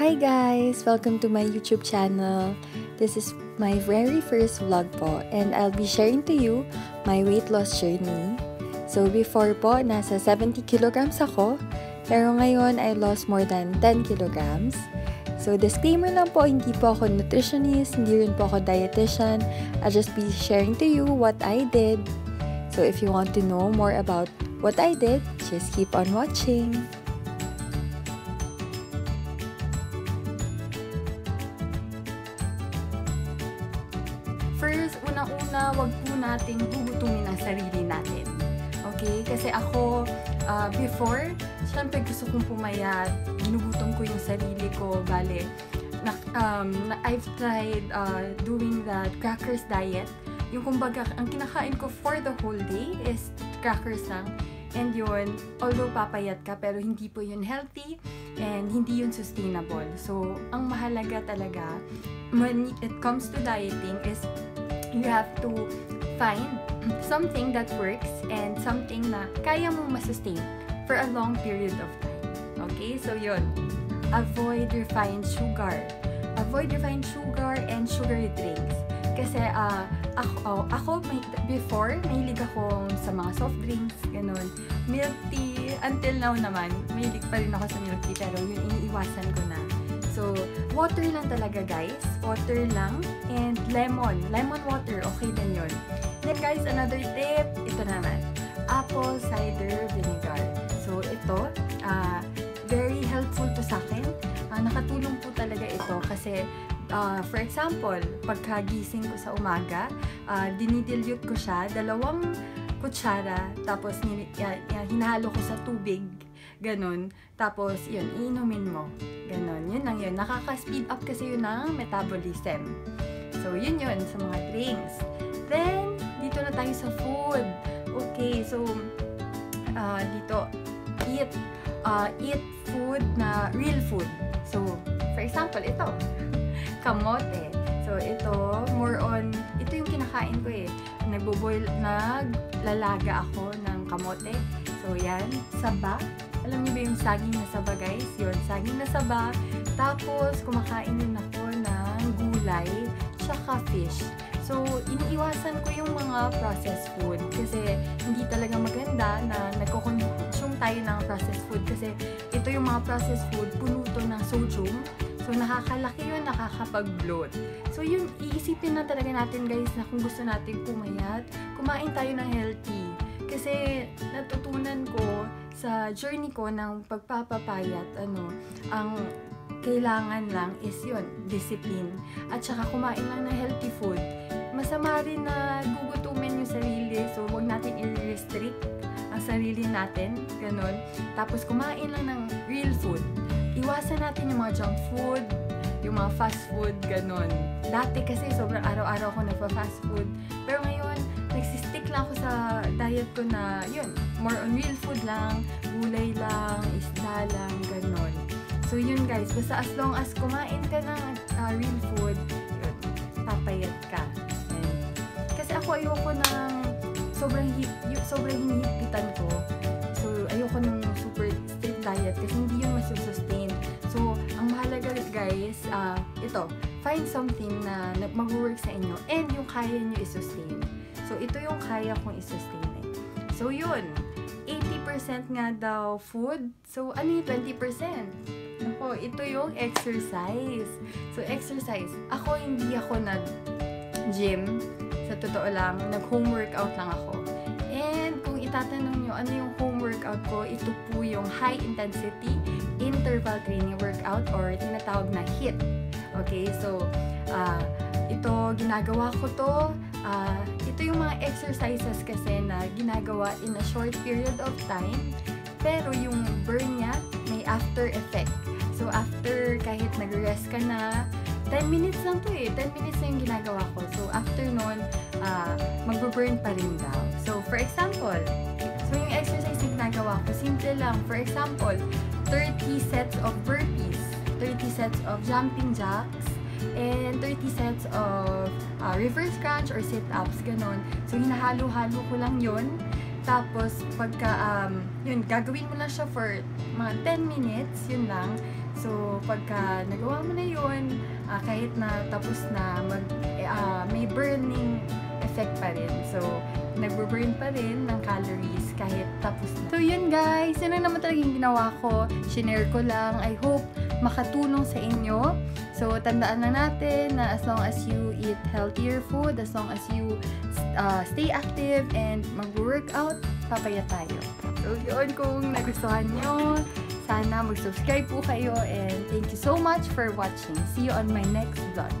Hi guys! Welcome to my YouTube channel. This is my very first vlog po and I'll be sharing to you my weight loss journey. So before po, nasa 70 kilograms ako, pero ngayon I lost more than 10 kilograms. So disclaimer lang po, hindi po ako nutritionist, hindi rin po ako dietitian. I'll just be sharing to you what I did. So if you want to know more about what I did, just keep on watching. First, unang-una, wag po nating gugutumin ang sarili natin. Okay? Kasi ako, before, syempre gusto kong pumayat, ginugutom ko yung sarili ko, bale, I've tried doing the crackers diet. Yung kumbaga, ang kinakain ko for the whole day is crackers lang. And yun, although papayat ka, pero hindi po yun healthy and hindi yun sustainable. So, ang mahalaga talaga when it comes to dieting is you have to find something that works and something na kaya mong masustain for a long period of time. Okay? So, yun. Avoid refined sugar. Avoid refined sugar and sugary drinks. Kasi, ako before, mahilig akong sa mga soft drinks, ganun. Milk tea, until now naman, mahilig pa rin ako sa milk tea, pero yun, iniiwasan ko na. So, water lang talaga guys. Water lang. And lemon. Lemon water. Okay din yun. Then guys, another tip. Ito naman. Apple cider vinegar. So, ito, very helpful to sa akin. Nakatulong po talaga ito kasi, for example, pagkagising ko sa umaga, dinidilute ko siya, 2 kutsara, tapos hinahalo ko sa tubig. Ganon. Tapos, yun, iinumin mo. Ganon. Yun lang yun. Nakaka-speed up kasi yun ng metabolism. So, yun sa mga drinks. Then, dito na tayo sa food. Okay, so, dito, eat food na real food. So, for example, ito. Kamote. So, ito, more on, ito yung kinakain ko eh. Naglalaga ako ng kamote. So, yan. Saba. Alam niyo ba yung saging na saba, guys? Yun, saging na saba. Tapos, kumakain din ako ng gulay, tsaka fish. So, iniiwasan ko yung mga processed food kasi hindi talaga maganda na nagko-consume tayo ng processed food kasi ito yung mga processed food, puno to ng sodium. So, nakakalaki yun, nakakapag-bloat. So, yun, iisipin na talaga natin, guys, na kung gusto natin pumayat, kumain tayo ng healthy. Kasi, natutunan ko sa journey ko ng pagpapapayat, ang kailangan lang is yun, discipline. At saka kumain lang ng healthy food. Masama rin na gugutumin yung sarili, so huwag natin i-restrict ang sarili natin, ganun. Tapos kumain lang ng real food. Iwasan natin yung mga junk food, yung mga fast food, ganun. Dati kasi sobrang araw-araw ako nagpa-fast food. Pero ngayon, nagsistick lang ako sa diet ko na, yun, more on real food lang, gulay lang, isda lang, ganun. So, yun guys, basta as long as kumain ka ng real food, yun, papayat ka. And, kasi ako ayoko ng sobrang hinihipitan ko. So, ayoko ng super strict diet kasi hindi yun masusustain. So, ang mahalaga guys, ito, find something na mag-work sa inyo and yung kaya nyo i-sustain. So, ito yung kaya kong i-sustain eh. So, yun. 80% nga daw food. So, ano yung 20%? Ako, ito yung exercise. So, exercise. Ako, hindi ako nag-gym. Sa totoo lang, nag-home workout lang ako. And, kung itatanong nyo, ano yung home workout ko, ito po yung high intensity interval training workout or tinatawag na HIIT. Okay, so, ito, ginagawa ko to. Ito yung mga exercises kasi na ginagawa in a short period of time. Pero yung burn niya, may after effect. So, after kahit nag-rest ka na, 10 minutes lang to eh. 10 minutes na yung ginagawa ko. So, after nun, mag-burn pa rin daw. So, for example, yung exercise yung ginagawa ko, simple lang. For example, 30 sets of burpees, 30 sets of jumping jacks, and 30 sets of reverse crunch or sit-ups, ganon. So, hinahalo-halo ko lang yun. Tapos, pagka, yun, gagawin mo lang siya for mga 10 minutes, yun lang. So, pagka nagawa mo na yun, kahit na tapos na, may burning effect pa rin. So, nagbo-burn pa rin ng calories kahit tapos na. So, yun guys, yun lang naman talaga yung ginawa ko. Shinare ko lang. I hope makatulong sa inyo. So, tandaan lang natin na as long as you eat healthier food, as long as you stay active and mag-workout, papaya tayo. So, yun, kung nagustuhan nyo, sana mag-subscribe po kayo and thank you so much for watching. See you on my next vlog.